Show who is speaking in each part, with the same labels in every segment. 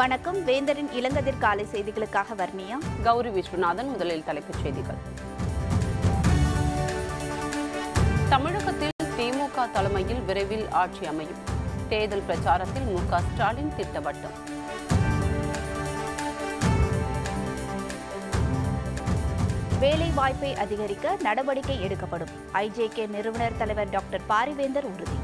Speaker 1: வணக்கம். வேந்தரின் இளங்கதிர் காலை செய்திகளுக்காக வர்ணியா,
Speaker 2: கௌரி விஸ்வநாதன். முதலில் தலைப்புச் செய்திகள். தமிழகத்தில் திமுக தலைமையில் விரைவில் ஆட்சி அமையும். தேர்தல் பிரச்சாரத்தில் மு.க. ஸ்டாலின் திட்டவட்டம்.
Speaker 1: வேலை வாய்ப்பை அதிகரிக்க நடவடிக்கை எடுக்கப்படும். ஐஜேகே நிறுவனர் தலைவர் டாக்டர் பாரிவேந்தர் உறுதி.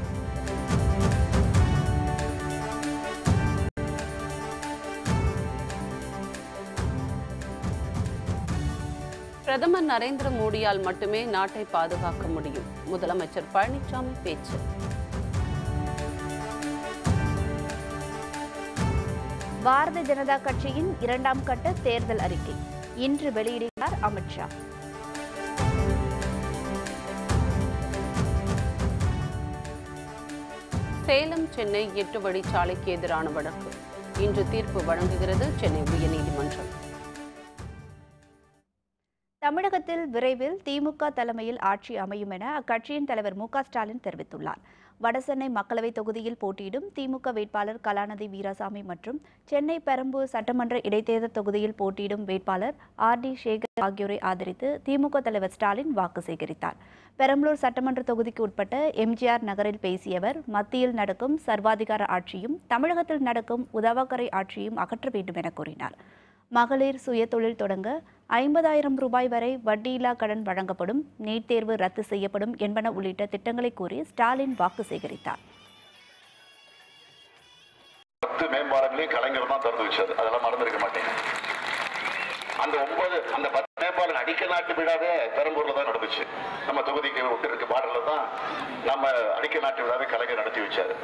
Speaker 2: பிரதமர் நரேந்திர மோடியால் மட்டுமே நாட்டை பாதுகாக்க முடியும். முதலமைச்சர் பழனிசாமி பேச்சு.
Speaker 1: பாரதிய ஜனதா கட்சியின் 2ஆம் கட்ட தேர்தல் அறிக்கை இன்று வெளியிடுகிறார் அமித்ஷா.
Speaker 2: சேலம் சென்னை 8 வழிச்சாலைக்கு எதிரான வழக்கு இன்று தீர்ப்பு வழங்குகிறது சென்னை உயர்நீதிமன்றம்.
Speaker 1: தமிழகத்தில் விரைவில் திமுக தலைமையில் ஆட்சி அமையும் என அக்கட்சியின் தலைவர் மு.க. ஸ்டாலின் தெரிவித்துள்ளார். வடசென்னை மக்களவைத் தொகுதியில் போட்டியிடும் திமுக வேட்பாளர் கலாநிதி வீராசாமி மற்றும் சென்னை பெரம்பூர் சட்டமன்ற இடைத்தேர்தல் தொகுதியில் போட்டியிடும் வேட்பாளர் ஆர்.டி. சேகர் ஆகியோரை ஆதரித்து திமுக தலைவர் ஸ்டாலின் வாக்கு சேகரித்தார். பெரம்பலூர் சட்டமன்ற தொகுதிக்கு உட்பட்ட எம்ஜிஆர் நகரில் பேசிய அவர், மத்தியில் நடக்கும் சர்வாதிகார ஆட்சியும் தமிழகத்தில் நடக்கும் உதவாக்கரை ஆட்சியும் அகற்ற வேண்டும் என கூறினார். மகளிர் சுயதொழில் தொடங்க 50,000 ரூபாய் வரை வட்டியில்லா கடன் வழங்கப்படும், நீட் தேர்வு ரத்து செய்யப்படும் என்பன உள்ளிட்ட திட்டங்களை கூறி ஸ்டாலின் வாக்கு சேகரித்தார்.
Speaker 3: 10 மேம்பாலங்களையும் கலைஞர் தான் திறந்து வச்சது, அதெல்லாம் மறந்துருக்க மாட்டேங்க. அந்த 10 மேம்பாலம் அடிக்கல் நாட்டு விழாவே பெரம்பூர்ல தான் நடந்துச்சு. நம்ம தொகுதிக்கு விட்டு இருக்க பாடல தான் நம்ம அடிக்கல் நாட்டு விழாவே கலைஞர் நடத்தி வச்சாரு.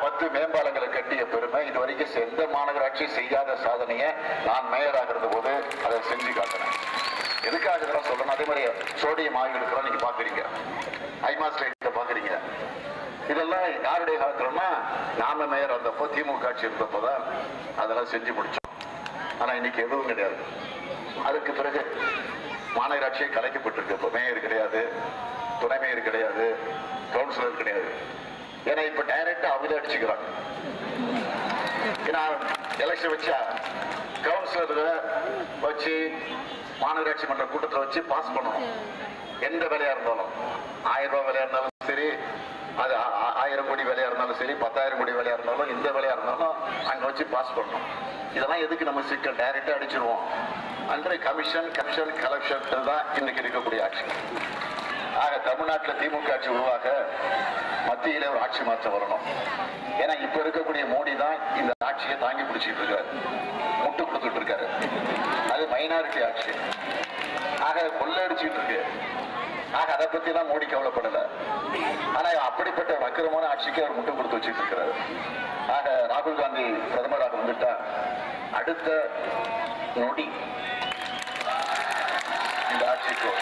Speaker 3: 10 மேம்பாலங்களை கட்டிய பெருமை இதுவரைக்கும் எந்த மாநகராட்சி செய்யாத சாதனையை நான் மேயராக இருந்த போது அதை செஞ்சு காட்டினேன். எதுக்காக இதெல்லாம் சொல்றேன்? அதே மாதிரி சோடியம் ஆய்வு எடுக்கிறோம், நீங்க பாக்குறீங்க, ஐமாஸ்டேட்ல பாக்குறீங்க. இதெல்லாம் யாருடைய காலத்துலன்னா நாம மேயர் இருந்தப்போ திமுக ஆட்சி இருந்தப்போதான் அதெல்லாம் செஞ்சு முடிச்சோம். ஆனா இன்னைக்கு எதுவும் கிடையாது. அதுக்கு பிறகு மாநகராட்சியை கலைக்கப்பட்டிருக்கு. இப்போ மேயர் கிடையாது, துணை மேயர் கிடையாது, கவுன்சிலர் கிடையாது. ஏன்னா இப்ப டைரக்டா அவங்களே அடிச்சுக்கிறாங்க. ஏன்னா எலெக்ஷன் வச்சா கவுன்சிலர் வச்சு மாநகராட்சி மன்ற கூட்டத்தில் வச்சு பாஸ் பண்ணணும். எந்த வேலையா இருந்தாலும் 1000 ரூபாய் வேலையா இருந்தாலும் சரி, அது 1000 கோடி வேலையா இருந்தாலும் சரி, 10,000 கோடி வேலையா இருந்தாலும், இந்த வேலையா இருந்தாலும் அங்க வச்சு பாஸ் பண்ணணும். இதெல்லாம் எதுக்கு நம்ம சிக்கல்? டைரக்டா அடிச்சிருவோம். அன்றைய கமிஷன் கலெக்ஷன் தான் இன்னைக்கு இருக்கக்கூடிய ஆட்சி. ஆக தமிழ்நாட்டில் திமுக ஆட்சி உருவாக மத்தியில ஒரு ஆட்சி மாற்றம் வரணும். ஏன்னா இப்ப இருக்கக்கூடிய மோடி தான் இந்த ஆட்சியை தாங்கி பிடிச்சிட்டு இருக்காரு, முட்டு கொடுத்துட்டு இருக்காரு. அது மைனாரிட்டி ஆட்சி. ஆக கொள்ளடிச்சிட்டு இருக்கு. ஆக அதை பத்தி தான் மோடி கவலைப்படல. ஆனா அப்படிப்பட்ட வக்கரமான ஆட்சிக்கு அவர் முட்டு கொடுத்து வச்சுட்டு இருக்கிறாரு. ஆக ராகுல் காந்தி பிரதமராக வந்துட்டா அடுத்த நொடி இந்த ஆட்சிக்கு.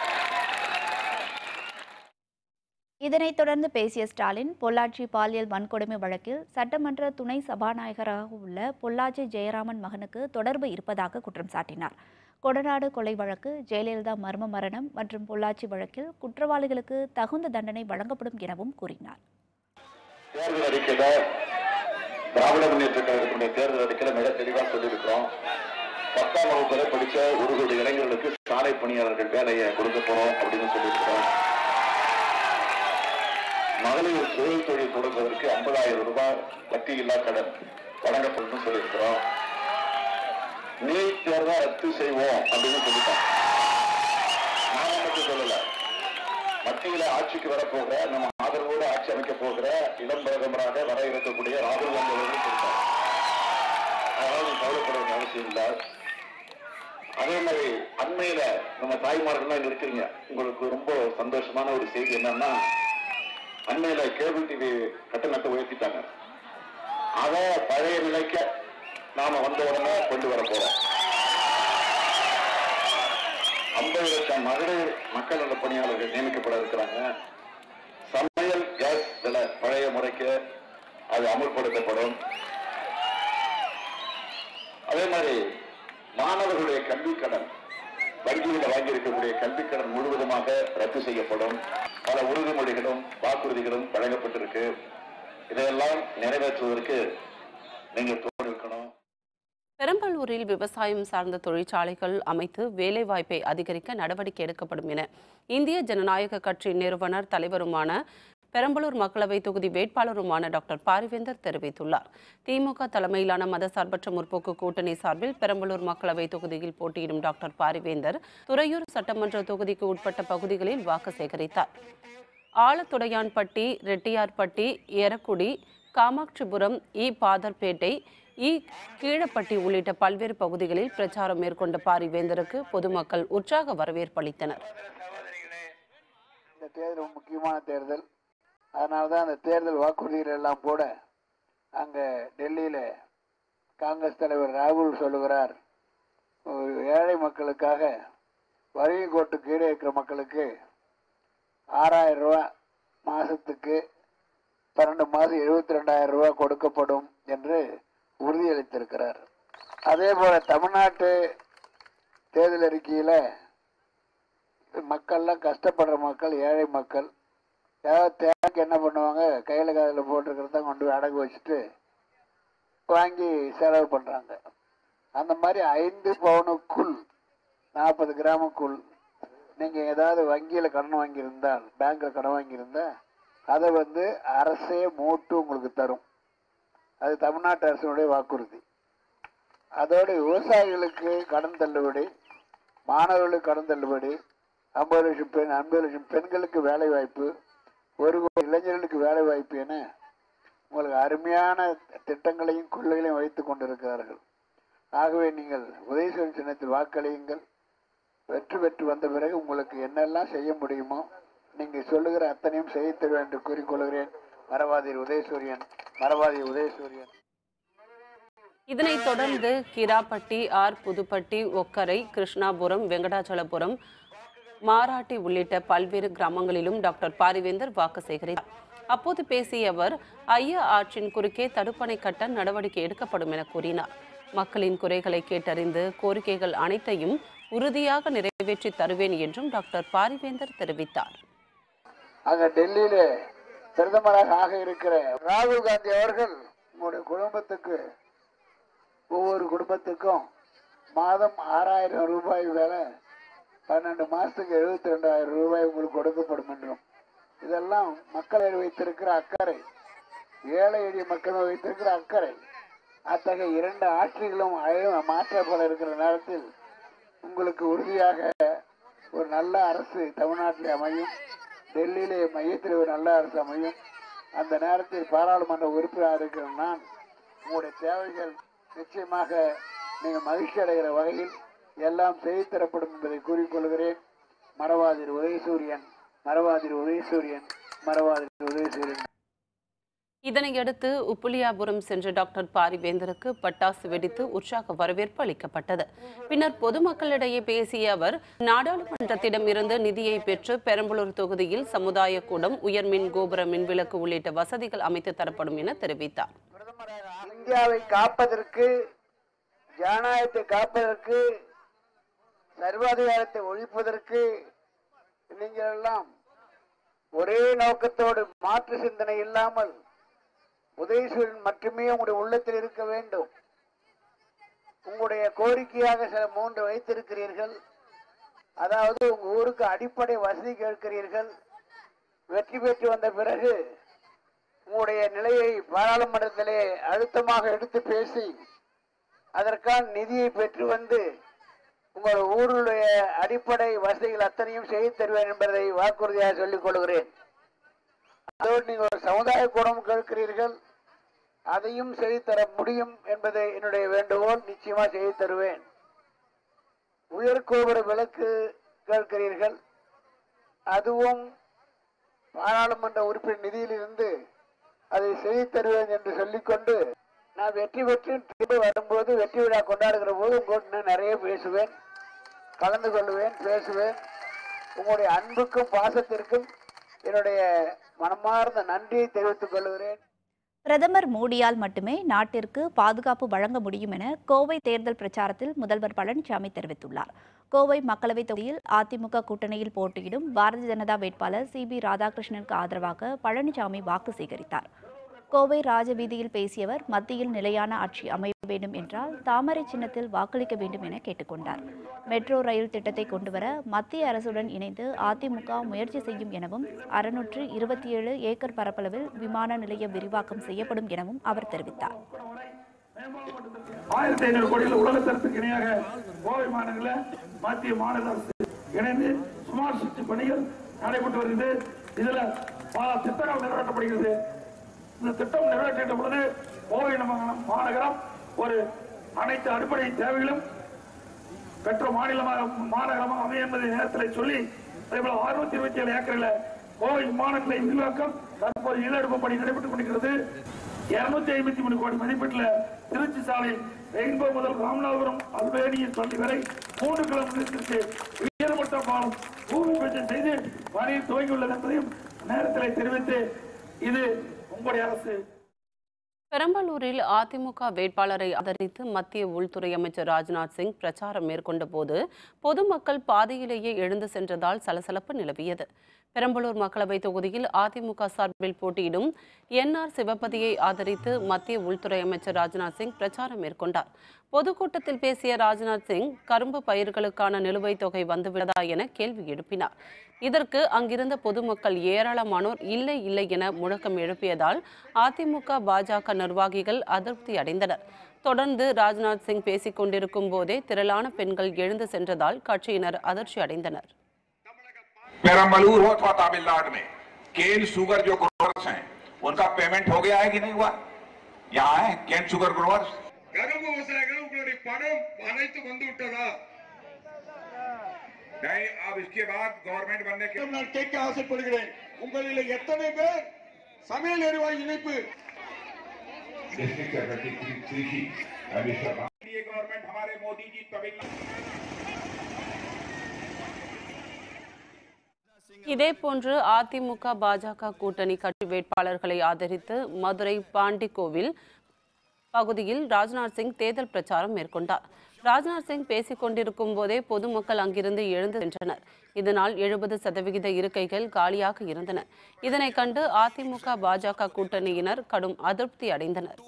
Speaker 1: இதனைத் தொடர்ந்து பேசிய ஸ்டாலின், பொள்ளாச்சி பாலியல் வன்கொடுமை வழக்கில் சட்டமன்ற துணை சபாநாயகராக உள்ள பொள்ளாச்சி ஜெயராமன் மகனுக்கு தொடர்பு இருப்பதாக குற்றம் சாட்டினார். கொடநாடு கொலை வழக்கு, ஜெயலலிதா மர்ம மரணம் மற்றும் பொள்ளாச்சி வழக்கில் குற்றவாளிகளுக்கு தகுந்த தண்டனை வழங்கப்படும் எனவும் கூறினார்.
Speaker 3: தேர்தல் அறிக்கையில திராவிட முன்னேற்ற கழகத்தினுடைய தேர்தல் அறிக்கையில மிக தெளிவாக சொல்லியிருக்கிறோம். 10ஆம் வகுப்பு வரை படிச்ச 1 கோடி இளைஞர்களுக்கு சாலை பணியாளர்கள் வேலையை கொடுக்க போறோம் அப்படின்னு சொல்லியிருக்கிறோம். மகளிர் சுய தொழில் தொடங்குவதற்கு 50,000 ரூபாய் வட்டியில்லா கடன் வழங்கப்படும் சொல்லியிருக்கிறோம். நீட் தேர்வை ரத்து செய்வோம் அப்படின்னு சொல்லிட்டோம். நாம மட்டும் சொல்லல, மத்தியில ஆட்சிக்கு வரப்போகிற, நம்ம ஆதரவோடு ஆட்சி அமைக்க போகிற இளம் பிரதமராக வர இருக்கக்கூடிய ராகுல் காந்தி அவர்கள் சொல்லிட்டார். அதனால கவலைப்பட வேண்டிய அவசியம் இல்லை. அதே மாதிரி அண்மையில நம்ம தாய்மார்கள்லாம் இருக்கிறீங்க, உங்களுக்கு ரொம்ப சந்தோஷமான ஒரு செய்தி என்னன்னா, அண்மையில கேபிள் டிவி கட்டணத்தை உயர்த்திட்டாங்க. அதை பழைய நிலைக்க நாம வந்த உடனே கொண்டு வர போறோம். 50 லட்சம் மகளிர் மக்கள் நல பணியாளர்கள் நியமிக்கப்பட இருக்கிறாங்க. சமையல் கேஸ் விலை பழைய முறைக்கு அது அமல்படுத்தப்படும். அதே மாதிரி மாணவர்களுடைய கல்வி கடன், வங்கியில் வாங்கியிருக்கக்கூடிய கல்வி கடன் முழுவதுமாக ரத்து செய்யப்படும். பல உறுதிமொழிகளும் வாக்குறுதிகளும் வழங்கப்பட்டிருக்கு. இதையெல்லாம் நிறைவேற்றுவதற்கு நீங்க
Speaker 2: பெரம்பலூரில் விவசாயம் சார்ந்த தொழிற்சாலைகள் அமைத்து வேலைவாய்ப்பை அதிகரிக்க நடவடிக்கை எடுக்கப்படும் என இந்திய ஜனநாயக கட்சி நிறுவனர் தலைவருமான பெரம்பலூர் மக்களவை தொகுதி வேட்பாளருமான டாக்டர் பாரிவேந்தர் தெரிவித்துள்ளார். திமுக தலைமையிலான மதசார்பற்ற முற்போக்கு கூட்டணி சார்பில் பெரம்பலூர் மக்களவை தொகுதியில் போட்டியிடும் டாக்டர் பாரிவேந்தர் துறையூர் சட்டமன்ற தொகுதிக்கு உட்பட்ட பகுதிகளில் வாக்கு சேகரித்தார். ஆலத்துடையான்பட்டி, ரெட்டியார்பட்டி, எரக்குடி, காமாட்சிபுரம், பாதர்பேட்டை, கீழப்பட்டி உள்ளிட்ட பல்வேறு பகுதிகளில் பிரச்சாரம் மேற்கொண்ட பாரிவேந்தருக்கு பொதுமக்கள் உற்சாக வரவேற்பு அளித்தனர்.
Speaker 4: இந்த தேர்தல் முக்கியமான தேர்தல். அதனால்தான் அந்த தேர்தல் வாக்குறுதிகள் எல்லாம் போட அங்கே டெல்லியில் காங்கிரஸ் தலைவர் ராகுல் சொல்லுகிறார், ஏழை மக்களுக்காக வறுமை கோட்டு கீழே இருக்கிற மக்களுக்கு 6000 ரூபா மாதத்துக்கு 12 மாதம் 72,000 ரூபா கொடுக்கப்படும் என்று உறுதியளித்திருக்கிறார். அதே போல தமிழ்நாட்டு தேர்தல் அறிக்கையில் மக்கள்லாம் கஷ்டப்படுற மக்கள், ஏழை மக்கள் ஏதாவது தேவைக்கு என்ன பண்ணுவாங்க, கையில் காதில் போட்டிருக்கிறத கொண்டு போய் அடகு வச்சுட்டு வாங்கி செலவு பண்ணுறாங்க. அந்த மாதிரி 5 பவுனுக்குள் 40 கிராமுக்குள் நீங்கள் ஏதாவது வங்கியில் கடன் வாங்கியிருந்தால், பேங்க்கில் கடன் வாங்கியிருந்தால் அதை அரசே மூட்டு உங்களுக்கு தரும். அது தமிழ்நாட்டு அரசினுடைய வாக்குறுதி. அதோடு விவசாயிகளுக்கு கடன் தள்ளுபடி, மாணவர்களுக்கு கடன் தள்ளுபடி, 50 லட்சம் பெண்களுக்கு வேலை வாய்ப்பு, 1 கோடி இளைஞர்களுக்கு வேலை வாய்ப்பு என உங்களுக்கு அருமையான திட்டங்களையும் கொள்கைகளையும் வைத்துக் கொண்டிருக்கிறார்கள். ஆகவே நீங்கள் உதயசூரியன் சின்னத்தில் வாக்களியுங்கள். வெற்றி பெற்று வந்த பிறகு உங்களுக்கு என்னெல்லாம் செய்ய முடியுமோ நீங்கள் சொல்லுகிற அத்தனையும் செய்து தருவேன் என்று கூறிக்கொள்கிறேன். மறவாதீர் உதயசூரியன், மறவாதீர் உதயசூரியன்.
Speaker 2: இதனைத் தொடர்ந்து கிராப்பட்டி, புதுப்பட்டி, ஒக்கரை, கிருஷ்ணாபுரம், வெங்கடாச்சலபுரம், மாராட்டி உள்ளிட்ட பல்வேறு கிராமங்களிலும் டாக்டர் பாரிவேந்தர் வாக்கு சேகரித்தார். அப்போது பேசிய அவர், ஐயா ஆற்றின் குறுக்கே தடுப்பணை கட்ட நடவடிக்கை எடுக்கப்படும் என கூறினார். மக்களின் குறைகளை கேட்டறிந்து கோரிக்கைகள் அனைத்தையும் உறுதியாக நிறைவேற்றி தருவேன் என்றும் டாக்டர் பாரிவேந்தர் தெரிவித்தார்.
Speaker 4: அங்க டெல்லியிலே பிரதமராக ஆக இருக்கிற ராகுல் காந்தி அவர்கள் உங்களுடைய குடும்பத்துக்கு, ஒவ்வொரு குடும்பத்துக்கும் மாதம் 6000 ரூபாய் வேலை, 12 மாசத்துக்கு 72,000 ரூபாய் உங்களுக்கு கொடுக்கப்படும் என்றும், இதெல்லாம் மக்களை வைத்திருக்கிற அக்கறை, ஏழை எளிய மக்கள் வைத்திருக்கிற அக்கறை. அத்தகைய 2 ஆட்சிகளும் மாற்றப்பட இருக்கிற நேரத்தில் உங்களுக்கு உறுதியாக ஒரு நல்ல அரசு தமிழ்நாட்டில் அமையும், டெல்லியிலே மையத்தில் ஒரு நல்ல அரசு அமையும். அந்த நேரத்தில் பாராளுமன்ற உறுப்பினராக இருக்கிற நான் உங்களுடைய தேவைகள் நிச்சயமாக நீங்கள் மகிழ்ச்சி அடைகிற வகையில் எல்லாம் செய்து தரப்படும் என்பதை கூறிக்கொள்கிறேன். மறவாதீர் உதயசூரியன், மறவாதீர் உதயசூரியன், மறவாதீர் உதயசூரியன்.
Speaker 2: இதனையடுத்து உப்புலியாபுரம் சென்ற டாக்டர் பாரிவேந்தருக்கு பட்டாசு வெடித்து உற்சாக வரவேற்பு அளிக்கப்பட்டது. பின்னர் பொதுமக்களிடையே பேசிய அவர், நாடாளுமன்றத்திடம் இருந்து நிதியை பெற்று பெரம்பலூர் தொகுதியில் சமுதாய கூடம், உயர்மின் கோபுர மின்விளக்கு உள்ளிட்ட வசதிகள் அமைத்து தரப்படும் என தெரிவித்தார்.
Speaker 4: இந்தியாவை காப்பதற்கு, ஜனநாயகத்தை காப்பதற்கு, சர்வாதிகாரத்தை ஒழிப்பதற்கு நீங்கள் எல்லாம் ஒரே நோக்கத்தோடு, மாற்று சிந்தனை இல்லாமல் உதயசூரியன் மட்டுமே உங்களுடைய உள்ளத்தில் இருக்க வேண்டும். உங்களுடைய கோரிக்கையாக சில 3 வைத்திருக்கிறீர்கள். அதாவது உங்க ஊருக்கு அடிப்படை வசதி கேட்கிறீர்கள். வெற்றி பெற்று வந்த பிறகு உங்களுடைய நிலையை பாராளுமன்றத்திலே அழுத்தமாக எடுத்து பேசி அதற்கான நிதியை பெற்று வந்து உங்கள் ஊருடைய அடிப்படை வசதிகள் அத்தனையும் செய்து தருவேன் என்பதை வாக்குறுதியாக சொல்லிக் கொள்கிறேன். அதோடு நீங்கள் ஒரு சமுதாய கூடம் கேட்கிறீர்கள், அதையும் செய்து தர முடியும் என்பதை என்னுடைய வேண்டுகோள். நிச்சயமா செய்து தருவேன். உயர்கோபுர விளக்கு கேட்கிறீர்கள், அதுவும் பாராளுமன்ற உறுப்பினர் நிதியிலிருந்து அதை செய்து தருவேன் என்று சொல்லிக்கொண்டு, நான் வெற்றி பெற்று திரும்ப வரும்போது, வெற்றி விழா கொண்டாடுகிற போது உங்களோட நிறைய பேசுவேன், கலந்து கொள்வேன், பேசுவேன். உங்களுடைய அன்புக்கும் பாசத்திற்கும் என்னுடைய மனமார்ந்த நன்றியை தெரிவித்துக் கொள்கிறேன்.
Speaker 1: பிரதமர் மோடியால் மட்டுமே நாட்டிற்கு பாதுகாப்பு வழங்க முடியும் என கோவை தேர்தல் பிரச்சாரத்தில் முதல்வர் பழனிசாமி தெரிவித்துள்ளார். கோவை மக்களவைத் தொகுதியில் அதிமுக கூட்டணியில் போட்டியிடும் பாரதிய ஜனதா வேட்பாளர் CB ராதாகிருஷ்ணனுக்கு ஆதரவாக பழனிசாமி வாக்கு சேகரித்தார். கோவை ராஜவீதியில் பேசியவர் மத்தியில் நிலையான ஆட்சி அமைய வேண்டும் என்றால் தாமரை சின்னத்தில் வாக்களிக்க வேண்டும் என கேட்டுக்கொண்டார். மெட்ரோ ரயில் திட்டத்தை கொண்டுவர மத்திய அரசுடன் இணைந்து அதிமுக முயற்சி செய்யும் எனவும் 627 ஏக்கர் பரப்பளவில் விமான நிலையம் விரிவாக்கம் செய்யப்படும் எனவும் அவர் தெரிவித்தார்.
Speaker 5: 1500 கோடியில் உலகத்தரத்துக்கு இணையாக கோவை மாநகரில் மத்திய மாநில அரசு இணைந்து ஸ்மார்ட் சிட்டி பணிகள் நடைபெற்று வருகிறது. இதுல பல திட்டங்கள் நிறைவேற்றப்படுகிறது. இந்த திட்டம் நிறைவேற்ற பொழுது கோவை மாநகரம் ஒரு அனைத்து அடிப்படை தேவைகளும் பெற்ற மாநகரமாக அமையும் என்பதை நேரத்தில் சொல்லி அதேபோல 627 ஏக்கரில் கோவை விமான நிலைய விரிவாக்கம் தற்போது இலடுப்பு பணி நடைபெற்றுக் கொண்டிருக்கிறது. 253 கோடி மதிப்பீட்டில் திருச்சி சாலை ரெயின்போ முதல் ராமநாதபுரம் அல்பேனியன் பள்ளி வரை 3 கிலோமீட்டருக்கு உயர்மட்ட பாலம் பூமி பூஜை செய்து பணி துவங்கியுள்ளது என்பதையும் நேரத்தில் தெரிவித்து இது உங்களுடைய அரசு.
Speaker 2: பெரம்பலூரில் அதிமுக வேட்பாளரை ஆதரித்து மத்திய உள்துறை அமைச்சர் ராஜ்நாத் சிங் பிரச்சாரம் மேற்கொண்ட போது பொதுமக்கள் பாதையிலேயே எழுந்து சென்றதால் சலசலப்பு நிலவியது. பெரம்பலூர் மக்களவைத் தொகுதியில் அதிமுக சார்பில் போட்டியிடும் என்ஆர் சிவபதியை ஆதரித்து மத்திய உள்துறை அமைச்சர் ராஜ்நாத் சிங் பிரச்சாரம் மேற்கொண்டார். பொதுக்கூட்டத்தில் பேசிய ராஜ்நாத் சிங் கரும்பு பயிர்களுக்கான நிலுவைத் தொகை வந்துவிட்டதா என கேள்வி எழுப்பினார். இதற்கு அங்கிருந்த பொதுமக்கள் ஏராளமானோர் இல்லை இல்லை என முழக்கம் எழுப்பியதால் அதிமுக பாஜக நிர்வாகிகள் அதிருப்தி அடைந்தனர். தொடர்ந்து ராஜ்நாத் சிங் பேசிக் கொண்டிருக்கும் போதே திரளான பெண்கள் எழுந்து சென்றதால் கட்சியினர் அதிர்ச்சி அடைந்தனர்.
Speaker 6: पेरम्बलूर होता तमिलनाडु में केन शुगर जो ग्रोवर्स हैं उनका पेमेंट हो गया है कि नहीं हुआ? यहाँ है केन शुगर ग्रोवर्स
Speaker 5: கரும்பு விவசாயிகள் உங்களுடைய பணம் அனைத்து வந்து விட்டதா?
Speaker 6: नहीं, अब इसके बाद गवर्नमेंट बनने के
Speaker 5: நான் கேட்க ஆசைப்படுகிறேன். உங்களில் எத்தனை பேர் சமையல் எரிவாயு இணைப்பு
Speaker 6: डिस्ट्रिक्ट सेक्रेटरी कृषि अमित शर्मा ये गवर्नमेंट हमारे मोदी जी तमिलनाडु
Speaker 2: இதேபோன்று அதிமுக பாஜக கூட்டணி கட்சி வேட்பாளர்களை ஆதரித்து மதுரை பாண்டிக்கோவில் பகுதியில் ராஜ்நாத் சிங் தேர்தல் பிரச்சாரம் மேற்கொண்டார். ராஜ்நாத் சிங் பேசிக் கொண்டிருக்கும் போதே பொதுமக்கள் அங்கிருந்து எழுந்து சென்றனர். இதனால் 70% இருக்கைகள் காலியாக இருந்தன. இதனை கண்டு அதிமுக பாஜக கூட்டணியினர் கடும் அதிருப்தி அடைந்தனர்.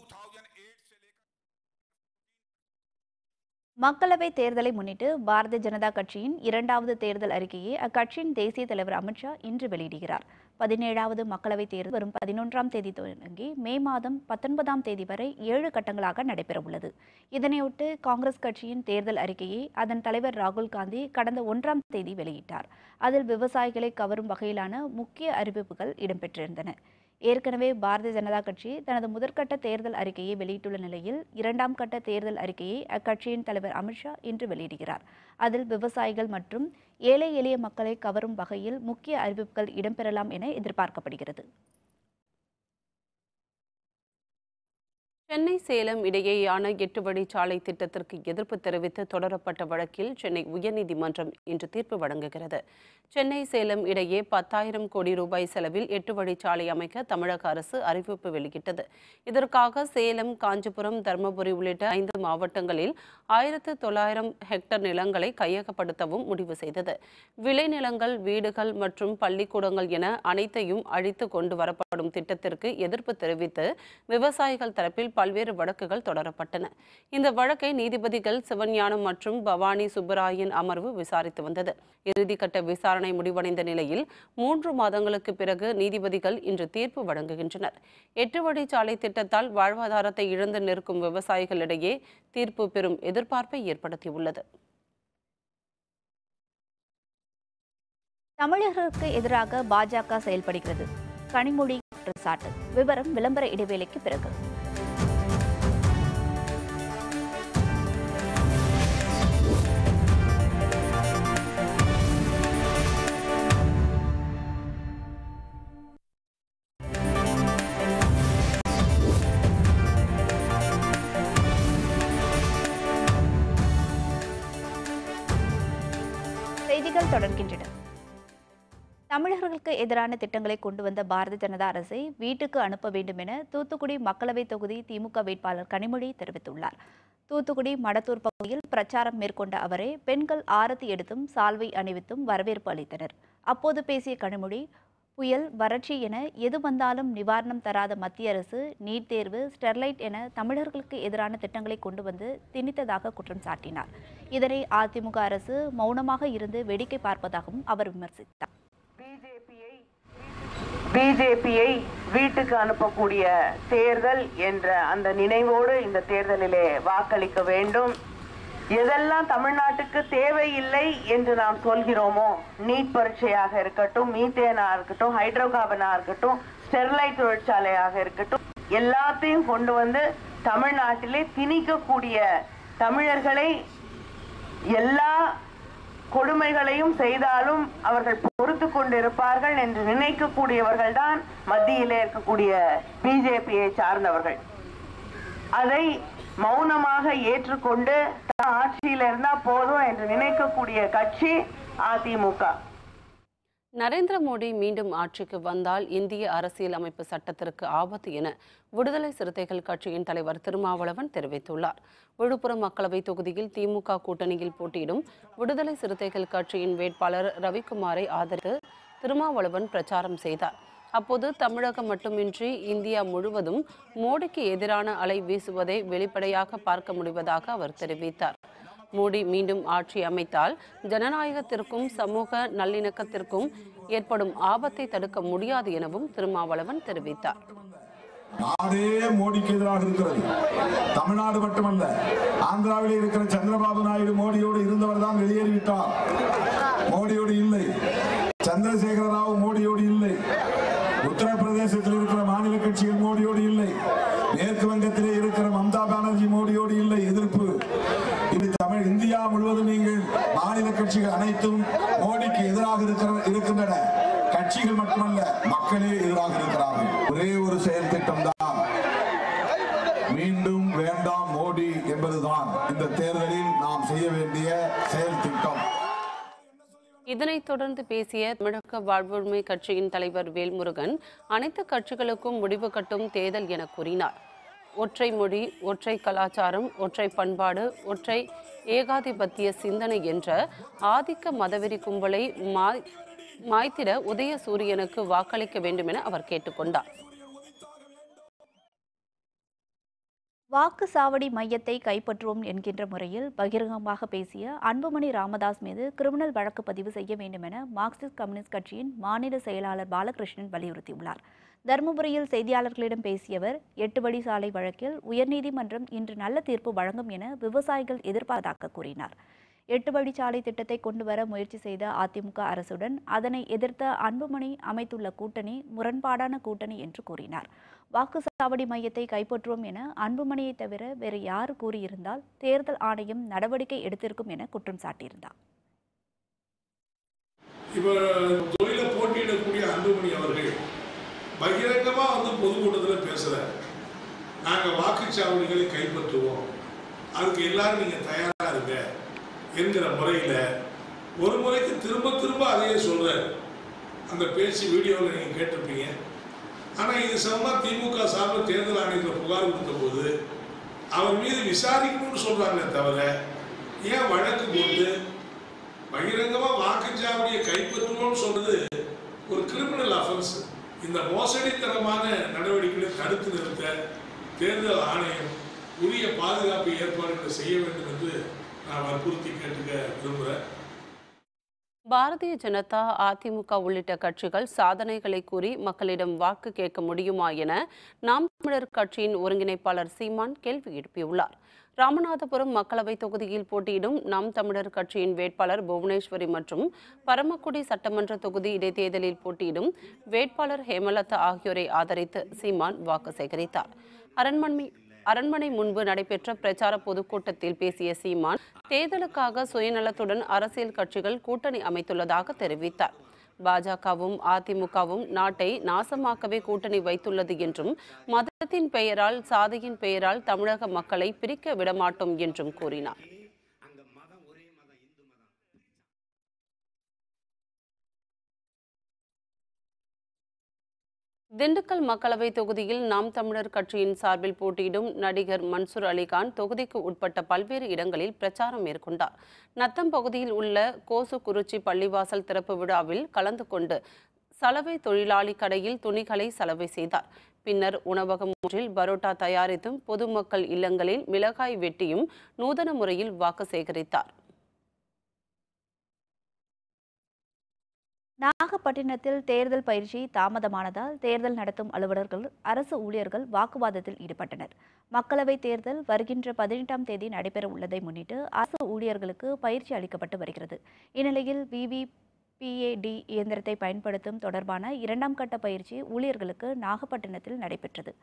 Speaker 1: மக்களவைத் தேர்தலை முன்னிட்டு பாரதிய ஜனதா கட்சியின் 2வது தேர்தல் அறிக்கையை அக்கட்சியின் தேசிய தலைவர் அமித்ஷா இன்று வெளியிடுகிறார். 17வது மக்களவைத் தேர்தல் வரும் 11ஆம் தேதி தொடங்கி மே மாதம் 19ஆம் தேதி வரை 7 கட்டங்களாக நடைபெறவுள்ளது. இதனையொட்டு காங்கிரஸ் கட்சியின் தேர்தல் அறிக்கையை அதன் தலைவர் ராகுல் காந்தி கடந்த 1ஆம் தேதி வெளியிட்டார். அதில் விவசாயிகளை கவரும் வகையிலான முக்கிய அறிவிப்புகள் இடம்பெற்றிருந்தன. ஏற்கனவே பாரதிய ஜனதா கட்சி தனது முதற்கட்ட தேர்தல் அறிக்கையை வெளியிட்டுள்ள நிலையில் 2ஆம் கட்ட தேர்தல் அறிக்கையை அக்கட்சியின் தலைவர் அமித்ஷா இன்று வெளியிடுகிறார். அதில் விவசாயிகள் மற்றும் ஏழை எளிய மக்களை கவரும் வகையில் முக்கிய அறிவிப்புகள் இடம்பெறலாம் என எதிர்பார்க்கப்படுகிறது.
Speaker 2: சென்னை சேலம் இடையேயான 8 வழிச்சாலை திட்டத்திற்கு எதிர்ப்பு தெரிவித்து தொடரப்பட்ட வழக்கில் சென்னை உயர்நீதிமன்றம் இன்று தீர்ப்பு வழங்குகிறது. சென்னை சேலம் இடையே 10,000 கோடி ரூபாய் செலவில் 8 வழிச்சாலை அமைக்க தமிழக அரசு அறிவிப்பு வெளியிட்டது. இதற்காக சேலம், காஞ்சிபுரம், தருமபுரி உள்ளிட்ட 5 மாவட்டங்களில் 1900 ஹெக்டேர் நிலங்களை கையகப்படுத்தவும் முடிவு செய்தது. விளைநிலங்கள், வீடுகள் மற்றும் பள்ளிக்கூடங்கள் என அனைத்தையும் அழித்து கொண்டு வரப்படும் திட்டத்திற்கு எதிர்ப்பு தெரிவித்து விவசாயிகள் தரப்பில் பல்வேறு வழக்குகள் தொடரப்பட்டன. இந்த வழக்கை நீதிபதிகள் சிவஞானம் மற்றும் பவானி சுப்பராயன் அமர்வு விசாரித்து வந்தது. இறுதிக்கட்ட விசாரணை முடிவடைந்த நிலையில் 3 மாதங்களுக்கு பிறகு நீதிபதிகள் இன்று தீர்ப்பு வழங்குகின்றனர். 8 வழிச்சாலை திட்டத்தால் வாழ்வாதாரத்தை இழந்து நிற்கும் விவசாயிகளிடையே தீர்ப்பு பெரும் எதிர்பார்ப்பை ஏற்படுத்தியுள்ளது.
Speaker 1: தமிழர்களுக்கு எதிராக பாஜக செயல்படுகிறது. கனிமொழி குற்றச்சாட்டு. விவரம் விளம்பர இடைவேளைக்கு பிறகு. செய்திகள் தொடர்கின்றன. தமிழர்களுக்கு எதிரான திட்டங்களை கொண்டு வந்த பாரதிய ஜனதா அரசை வீட்டுக்கு அனுப்ப வேண்டும் என தூத்துக்குடி மக்களவைத் தொகுதி திமுக வேட்பாளர் கனிமொழி தெரிவித்துள்ளார். தூத்துக்குடி மடத்தூர் பகுதியில் பிரச்சாரம் மேற்கொண்ட அவரை பெண்கள் ஆரத்தி எடுத்தும் சால்வை அணிவித்தும் வரவேற்பு அளித்தனர். அப்போது பேசிய கனிமொழி, புயல், வறட்சி என எது வந்தாலும் நிவாரணம் தராத மத்திய அரசு நீட் தேர்வு, ஸ்டெர்லைட் என தமிழர்களுக்கு எதிரான திட்டங்களை கொண்டு வந்து திணித்ததாக குற்றம் சாட்டினார். இதனை அதிமுக அரசு மௌனமாக இருந்து வேடிக்கை பார்ப்பதாகவும் அவர் விமர்சித்தார்.
Speaker 7: பிஜேபியை வீட்டுக்கு அனுப்பக்கூடிய தேர்தல் என்ற அந்த நினைவோடு இந்த தேர்தலிலே வாக்களிக்க வேண்டும். எதெல்லாம் தமிழ்நாட்டுக்கு தேவையில்லை என்று நாம் சொல்கிறோமோ, நீட் பரீட்சையாக இருக்கட்டும், மீத்தேனா இருக்கட்டும், ஹைட்ரோகார்பனா இருக்கட்டும், ஸ்டெர்லைட் தொழிற்சாலையாக இருக்கட்டும், எல்லாத்தையும் கொண்டு வந்து தமிழ்நாட்டிலே திணிக்கக்கூடிய தமிழர்களை எல்லா கொடுமைகளையும் செய்தாலும் அவர்கள் பொறுத்து கொண்டிருப்பார்கள் என்று நினைக்கக்கூடியவர்கள் தான் மத்தியிலே இருக்கக்கூடிய பிஜேபியை சார்ந்தவர்கள். அதை மௌனமாக ஏற்றுக்கொண்டு ஆட்சியில் இருந்தா போதும் என்று நினைக்கக்கூடிய கட்சி அதிமுக.
Speaker 2: நரேந்திர மோடி மீண்டும் ஆட்சிக்கு வந்தால் இந்திய அரசியல் அமைப்பு சட்டத்திற்கு ஆபத்து என விடுதலை சிறுத்தைகள் கட்சியின் தலைவர் திருமாவளவன் தெரிவித்துள்ளார். விழுப்புரம் மக்களவை தொகுதியில் திமுக கூட்டணியில் போட்டியிடும் விடுதலை சிறுத்தைகள் கட்சியின் வேட்பாளர் ரவிக்குமாரை ஆதரித்து திருமாவளவன் பிரச்சாரம் செய்தார். அப்போது தமிழகம் மட்டுமின்றி இந்தியா முழுவதும் மோடிக்கு எதிரான அலை வீசுவதை வெளிப்படையாக பார்க்க முடிவதாக அவர் தெரிவித்தார். மோடி மீண்டும் ஆட்சி அமைத்தால் ஜனநாயகத்திற்கும் சமூக நல்லிணக்கத்திற்கும் ஏற்படும் ஆபத்தை தடுக்க முடியாது எனவும் திருமாவளவன் தெரிவித்தார்.
Speaker 8: நாடே மோடிக்கு எதிராக இருக்கிறது. தமிழ்நாடு மட்டுமல்ல, ஆந்திராவில் இருக்கிற சந்திரபாபு நாயுடு மோடியோடு இருந்தவர் தான் வெளியேறிவிட்டார். மோடியோடு இல்லை. சந்திரசேகர ராவ் மோடியோடு இல்லை. உத்தரப்பிரதேசத்தில் இருக்கிற மாநில கட்சிகள் மோடியோடு இல்லை. மேற்கு வங்கத்திலே இருக்கிற மம்தா பானர்ஜி மோடியோடு இல்லை. எதிர்ப்பு இது தமிழ் இந்தியா முழுவதும் நீங்கள் மாநில கட்சிகள் அனைத்தும் மோடிக்கு எதிராக இருக்கின்றன. கட்சிகள் மட்டுமல்ல, மக்களே எதிராக இருக்கிறார்கள். ஒரே ஒரு செயல் திட்டம் தான், மீண்டும் வேண்டாம் மோடி என்பதுதான் இந்த தேர்தலில் நாம் செய்ய வேண்டிய செயல் திட்டம்.
Speaker 2: இதனைத் தொடர்ந்து பேசிய தமிழக வாழ்வுரிமை கட்சியின் தலைவர் வேல்முருகன், அனைத்து கட்சிகளுக்கும் முடிவு கட்டும் தேர்தல் என கூறினார். ஒற்றை மொழி, ஒற்றை கலாச்சாரம், ஒற்றை பண்பாடு, ஒற்றை ஏகாதிபத்திய சிந்தனை என்ற ஆதிக்க மதவெறி கும்பலை மாய்த்திட உதயசூரியனுக்கு வாக்களிக்க வேண்டும் என அவர் கேட்டுக்கொண்டார்.
Speaker 1: வாக்குச்சாவடி மையத்தை கைப்பற்றுவோம் என்கின்ற முறையில் பகிரங்கமாக பேசிய அன்புமணி ராமதாஸ் மீது கிரிமினல் வழக்கு பதிவு செய்ய வேண்டும் என மார்க்சிஸ்ட் கம்யூனிஸ்ட் கட்சியின் மாநில செயலாளர் பாலகிருஷ்ணன் வலியுறுத்தியுள்ளார். தருமபுரியில் செய்தியாளர்களிடம் பேசிய அவர், 8 வழி சாலை வழக்கில் உயர்நீதிமன்றம் இன்று நல்ல தீர்ப்பு வழங்கும் என விவசாயிகள் எதிர்பார்ப்பதாக கூறினார். 8 வழிச்சாலை திட்டத்தை கொண்டு வர முயற்சி செய்த அதிமுக அரசுடன் அதனை எதிர்த்த அன்புமணி அமைத்துள்ள கூட்டணி முரண்பாடான கூட்டணி என்று கூறினார். வாக்குச்சாவடி மையத்தை கைப்பற்றுவோம் என அன்புமணியை தவிர வேறு யார் கூறியிருந்தால் தேர்தல் ஆணையம் நடவடிக்கை எடுத்திருக்கும் என குற்றம் சாட்டியிருந்தார்.
Speaker 9: இவர் போட்டியிடக்கூடிய அன்புமணி அவர்கள் பகிரங்கமா பொதுக்கூட்டத்தில் பேசுறாரு. நாங்க வாக்குச்சாவடிகளை கைப்பற்றுவோம், அதுக்கு எல்லாரும் நீங்க தயாரா இருங்க என்கிற முறையில் ஒரு முறைக்கு திரும்ப திரும்ப அதையே சொல்றாரு. அந்த பேச்சு வீடியோவில் நீங்க கேட்டிருப்பீங்க. ஆனால் இது சம்பந்தமாக திமுக சார்பில் தேர்தல் ஆணையத்தில் புகார் கொடுத்த போது அவர் மீது விசாரிக்கணும்னு சொல்றாங்களே தவிர ஏன் வழக்கு போட்டு பகிரங்கமாக வாக்குச்சாவடியை கைப்பற்றுவோம்னு சொல்றது ஒரு கிரிமினல் அஃபென்ஸ். இந்த மோசடித்தனமான நடவடிக்கைகளை தடுத்து நிறுத்த தேர்தல் ஆணையம் உரிய பாதுகாப்பு ஏற்பாடுகளை செய்ய வேண்டும் என்று நான் வற்புறுத்தி கேட்டுக்க விரும்புகிறேன்.
Speaker 2: பாரதிய ஜனதா, அதிமுக உள்ளிட்ட கட்சிகள் சாதனைகளை கூறி மக்களிடம் வாக்கு கேட்க முடியுமா என நாம் தமிழர் கட்சியின் ஒருங்கிணைப்பாளர் சீமான் கேள்வி எழுப்பியுள்ளார். ராமநாதபுரம் மக்களவை தொகுதியில் போட்டியிடும் நாம் தமிழர் கட்சியின் வேட்பாளர் புவனேஸ்வரி மற்றும் பரமக்குடி சட்டமன்ற தொகுதி இடைத்தேர்தலில் போட்டியிடும் வேட்பாளர் ஹேமலதா ஆகியோரை ஆதரித்து சீமான் வாக்கு சேகரித்தார். அரண்மனை முன்பு நடைபெற்ற பிரச்சார பொதுக்கூட்டத்தில் பேசிய சீமான், தேர்தலுக்காக சுயநலத்துடன் அரசியல் கட்சிகள் கூட்டணி அமைத்துள்ளதாக தெரிவித்தார். பாஜகவும் அதிமுகவும் நாட்டை நாசமாக்கவே கூட்டணி வைத்துள்ளது என்றும் மதத்தின் பெயரால் சாதியின் பெயரால் தமிழக மக்களை பிரிக்க விடமாட்டோம் என்றும் கூறினார். திண்டுக்கல் மக்களவை தொகுதியில் நாம் தமிழர் கட்சியின் சார்பில் போட்டியிடும் நடிகர் மன்சூர் அலிகான் தொகுதிக்கு உட்பட்ட பல்வேறு இடங்களில் பிரச்சாரம் மேற்கொண்டார். நத்தம் பகுதியில் உள்ள கோசுகுறிச்சி பள்ளிவாசல் திறப்பு விழாவில் கலந்து கொண்டு சலவை தொழிலாளி கடையில் துணிகளை சலவை செய்தார். பின்னர் உணவகம் ஒன்றில் பரோட்டா தயாரித்தும் பொதுமக்கள் இல்லங்களில் மிளகாய் வெட்டியும் நூதன முறையில் வாக்கு சேகரித்தார்.
Speaker 1: நாகப்பட்டினத்தில் தேர்தல் பயிற்சி தாமதமானதால் தேர்தல் நடத்தும் அலுவலர்கள், அரசு ஊழியர்கள் வாக்குவாதத்தில் ஈடுபட்டனர். மக்களவைத் தேர்தல் வருகின்ற 18ஆம் தேதி நடைபெற உள்ளதை முன்னிட்டு அரசு ஊழியர்களுக்கு பயிற்சி அளிக்கப்பட்டு வருகிறது. இந்நிலையில் VVPAD இயந்திரத்தை பயன்படுத்தும் தொடர்பான 2ஆம் கட்ட பயிற்சி ஊழியர்களுக்கு நாகப்பட்டினத்தில் நடைபெற்றது.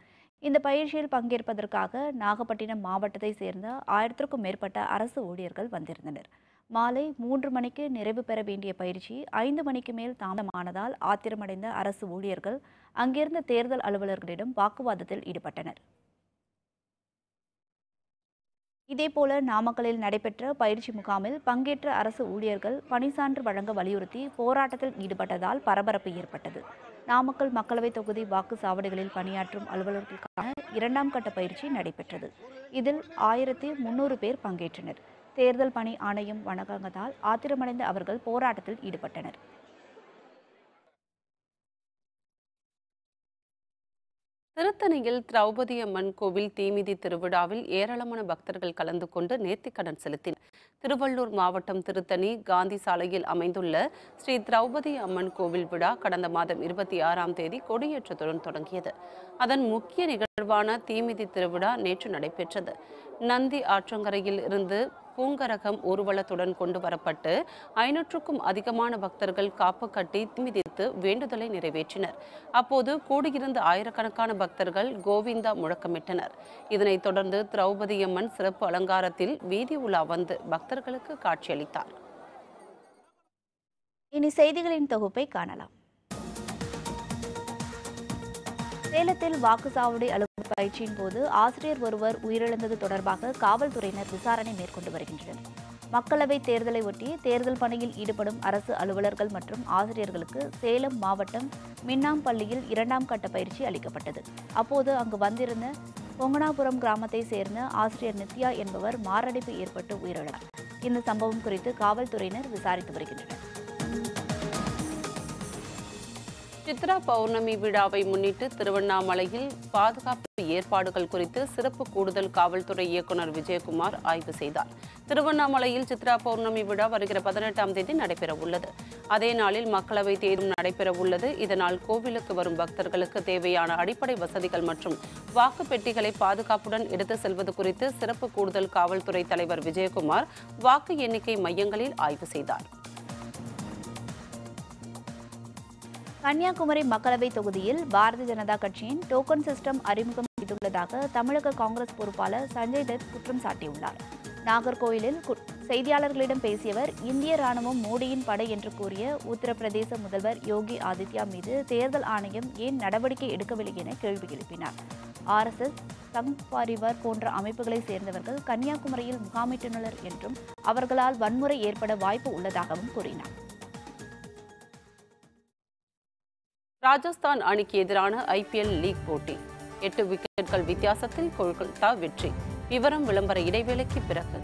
Speaker 1: இந்த பயிற்சியில் பங்கேற்பதற்காக நாகப்பட்டினம் மாவட்டத்தை சேர்ந்த 1000க்கும் மேற்பட்ட அரசு ஊழியர்கள் வந்திருந்தனர். மாலை 3 மணிக்கு நிறைவு பெற வேண்டிய பயிற்சி 5 மணிக்கு மேல் தாமதமானதால் ஆத்திரமடைந்த அரசு ஊழியர்கள் அங்கிருந்த தேர்தல் அலுவலர்களிடம் வாக்குவாதத்தில் ஈடுபட்டனர். இதேபோல நாமக்கலில் நடைபெற்ற பயிற்சி முகாமில் பங்கேற்ற அரசு ஊழியர்கள் பணிசான்று வழங்க வலியுறுத்தி போராட்டத்தில் ஈடுபட்டதால் பரபரப்பு ஏற்பட்டது. நாமக்கல் மக்களவைத் தொகுதி வாக்குச்சாவடிகளில் பணியாற்றும் அலுவலர்களுக்கான 2ஆம் கட்ட பயிற்சி நடைபெற்றது. இதில் 1300 பேர் பங்கேற்றனர். தேர்தல் பணி ஆணையம் வழங்காததால் ஆத்திரமடைந்த அவர்கள் போராட்டத்தில் ஈடுபட்டனர்.
Speaker 2: திருத்தணியில் திரௌபதி அம்மன் கோவில் தீமிதி திருவிழாவில் ஏராளமான பக்தர்கள் கலந்து கொண்டு நேர்த்திக்கடன் செலுத்தினர். திருவள்ளூர் மாவட்டம் திருத்தணி காந்தி சாலையில் அமைந்துள்ள ஸ்ரீ திரௌபதி அம்மன் கோவில் விழா கடந்த மாதம் 26ஆம் தேதி கொடியேற்றத்துடன் தொடங்கியது. அதன் முக்கிய நிகழ்வான தீமிதி திருவிழா நேற்று நடைபெற்றது. நந்தி ஆற்றங்கரையில் இருந்து பூங்கரகம் ஊர்வலத்துடன் கொண்டு வரப்பட்டு 500க்கும் அதிகமான பக்தர்கள் காப்பு கட்டி தீமிதித்து வேண்டுதலை நிறைவேற்றினர். அப்போது கூடியிருந்த ஆயிரக்கணக்கான பக்தர்கள் கோவிந்தா முழக்கமிட்டனர். இதனைத் தொடர்ந்து திரௌபதி அம்மன் சிறப்பு அலங்காரத்தில் வீதி உலா வந்து பக்தர்களுக்கு காட்சியளித்தார்.
Speaker 1: இனி செய்திகளின் தொகுப்பை காணலாம். சேலத்தில் வாக்குச்சாவடி அலுவலர் பயிற்சியின் போது ஆசிரியர் ஒருவர் உயிரிழந்தது தொடர்பாக காவல்துறையினர் விசாரணை மேற்கொண்டு வருகின்றனர். மக்களவைத் தேர்தலை ஒட்டி தேர்தல் பணியில் ஈடுபடும் அரசு அலுவலர்கள் மற்றும் ஆசிரியர்களுக்கு சேலம் மாவட்டம் மின்னாம்பள்ளியில் 2ஆம் கட்ட பயிற்சி அளிக்கப்பட்டது. அப்போது அங்கு வந்திருந்த பொங்கனாபுரம் கிராமத்தை சேர்ந்த ஆசிரியர் நித்யா என்பவர் மாரடைப்பு ஏற்பட்டு உயிரிழந்தார். இந்த சம்பவம் குறித்து காவல்துறையினர் விசாரித்து வருகின்றனர்.
Speaker 2: சித்ரா பௌர்ணமி விழாவை முன்னிட்டு திருவண்ணாமலையில் பாதுகாப்பு ஏற்பாடுகள் குறித்து சிறப்பு கூடுதல் காவல்துறை இயக்குநர் விஜயகுமார் ஆய்வு செய்தார். திருவண்ணாமலையில் சித்ரா பௌர்ணமி விழா வருகிற 18ஆம் தேதி நடைபெற உள்ளது. அதே நாளில் மக்களவை தேர்தலும் நடைபெற உள்ளது. இதனால் கோவிலுக்கு வரும் பக்தர்களுக்கு தேவையான அடிப்படை வசதிகள் மற்றும் வாக்கு பெட்டிகளை பாதுகாப்புடன் எடுத்து செல்வது குறித்து சிறப்பு கூடுதல் காவல்துறை தலைவர் விஜயகுமார் வாக்கு எண்ணிக்கை மையங்களில் ஆய்வு செய்தார்.
Speaker 1: கன்னியாகுமரி மக்களவை தொகுதியில் பாரதிய ஜனதா கட்சியின் டோக்கன் சிஸ்டம் அறிமுகம் செய்துள்ளதாக தமிழக காங்கிரஸ் பொறுப்பாளர் சஞ்சய் தத் குற்றம் சாட்டியுள்ளார். நாகர்கோயிலில் செய்தியாளர்களிடம் பேசியவர், இந்திய ராணுவம் மோடியின் படை என்று கூறிய உத்தரப்பிரதேச முதல்வர் யோகி ஆதித்யா மீது தேர்தல் ஆணையம் ஏன் நடவடிக்கை எடுக்கவில்லை என கேள்வி எழுப்பினார். RSS, சங் பரிவார் போன்ற அமைப்புகளை சேர்ந்தவர்கள் கன்னியாகுமரியில் முகாமிட்டுள்ளனர் என்றும் அவர்களால் வன்முறை ஏற்பட வாய்ப்பு உள்ளதாகவும் கூறினார்.
Speaker 2: ராஜஸ்தான் அணிக்கு எதிரான IPL லீக் போட்டி 8 விக்கெட்டுகள் வித்தியாசத்தில் கொல்கத்தா வெற்றி. விவரம் விளம்பர இடைவேளைக்கு பிறகு.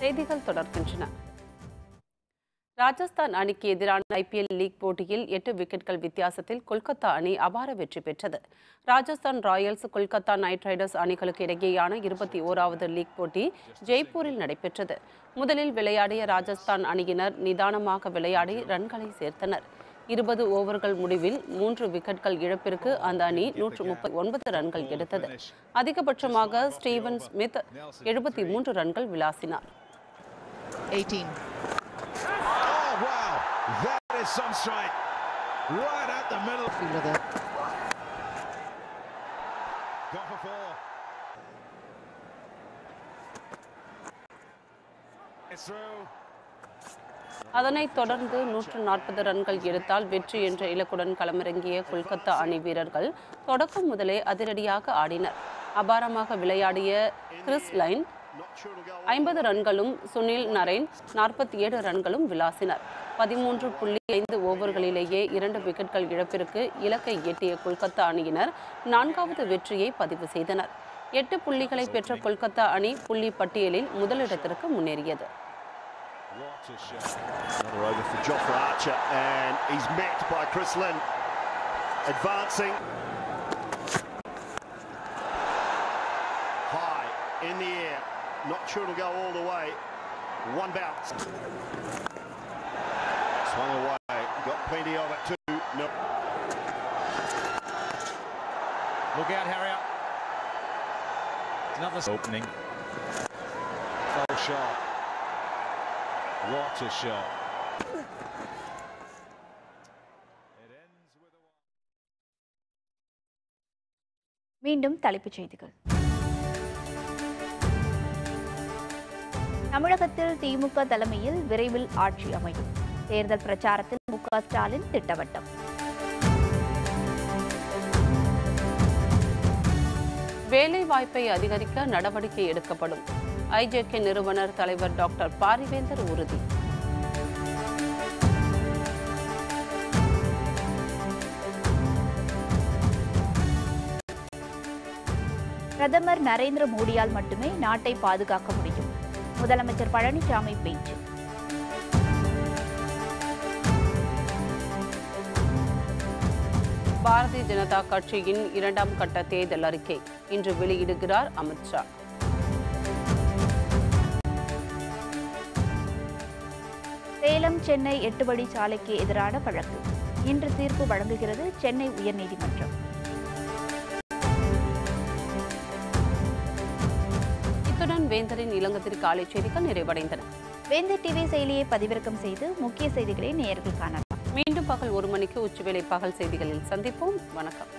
Speaker 2: செய்திகள் தொடர்கின்றன. ராஜஸ்தான் அணிக்கு எதிரான IPL லீக் போட்டியில் 8 விக்கெட்டுகள் வித்தியாசத்தில் கொல்கத்தா அணி அபார வெற்றி பெற்றது. Rajasthan Royals Kolkata night Riders அணிகளுக்கு இடையேயான 21வது லீக் போட்டி ஜெய்ப்பூரில் நடைபெற்றது. முதலில் விளையாடிய ராஜஸ்தான் அணியினர் நிதானமாக விளையாடி ரன்களை சேர்த்தனர். 20 ஓவர்கள் முடிவில் 3 விக்கெட்டுகள் இழப்பிற்கு அந்த அணி 139 ரன்கள் எடுத்தது. அதிகபட்சமாக ஸ்டீவன் ஸ்மித் 73 ரன்கள் விளாசினார்.
Speaker 10: 18. Oh wow, that is some strike right at the middle. Go for 4. It's through.
Speaker 2: அதனைத் தொடர்ந்து 140 ரன்கள் எடுத்தால் வெற்றி என்ற இலக்குடன் களமிறங்கிய கொல்கத்தா அணி வீரர்கள் தொடக்கம் முதலே அதிரடியாக ஆடினர். அபாரமாக விளையாடிய கிறிஸ் லைன் 50 ரன்களும் சுனில் நரேன் 47 ரன்களும் விளாசினர். 13.5 ஓவர்களிலேயே 2 விக்கெட்கள் இழப்பிற்கு இலக்கை எட்டிய கொல்கத்தா அணியினர் 4வது வெற்றியை பதிவு செய்தனர். 8 புள்ளிகளை பெற்ற கொல்கத்தா அணி புள்ளி பட்டியலில் முதலிடத்திற்கு முன்னேறியது.
Speaker 10: Another over for Jofra Archer, and he's met by Chris Lynn. Advancing high in the air, not sure it'll go all the way. One bounce, swung away, got plenty of it too. No.
Speaker 11: Look out, Harrier. Another opening. Full shot. What a shot.
Speaker 1: மீண்டும் தலைப்புச் செய்திகள். தமிழகத்தில் திமுக தலைமையில் விரைவில் ஆட்சி அமையும். தேர்தல் பிரச்சாரத்தில் மு.க. ஸ்டாலின் திட்டவட்டம்.
Speaker 2: வேலை வாய்ப்பை அதிகரிக்க நடவடிக்கை எடுக்கப்படும். ஐஜேகே நிறுவனர் தலைவர் டாக்டர் பாரிவேந்தர் உறுதி.
Speaker 1: பிரதமர் நரேந்திர மோடியால் மட்டுமே நாட்டை பாதுகாக்க முடியும். முதலமைச்சர் பழனிசாமி பேச்சு.
Speaker 2: பாரதிய ஜனதா கட்சியின் 2ஆம் கட்ட தேர்தல் அறிக்கை இன்று வெளியிடுகிறார் அமித்ஷா.
Speaker 1: சேலம் சென்னை 8 வழி சாலைக்கு எதிரான வழக்கு இன்று தீர்ப்பு வழங்குகிறது சென்னை உயர்நீதிமன்றம்.
Speaker 2: இத்துடன் வேந்தரின் இளங்கத்திற்கு காலை செய்திகள் நிறைவடைந்தன.
Speaker 1: வேந்தர் டிவி செயலியை பதிவிறக்கம் செய்து முக்கிய செய்திகளை நேயர்கள் காணலாம்.
Speaker 2: மீண்டும் பகல் 1 மணிக்கு உச்சிவேளை பகல் செய்திகளில் சந்திப்போம். வணக்கம்.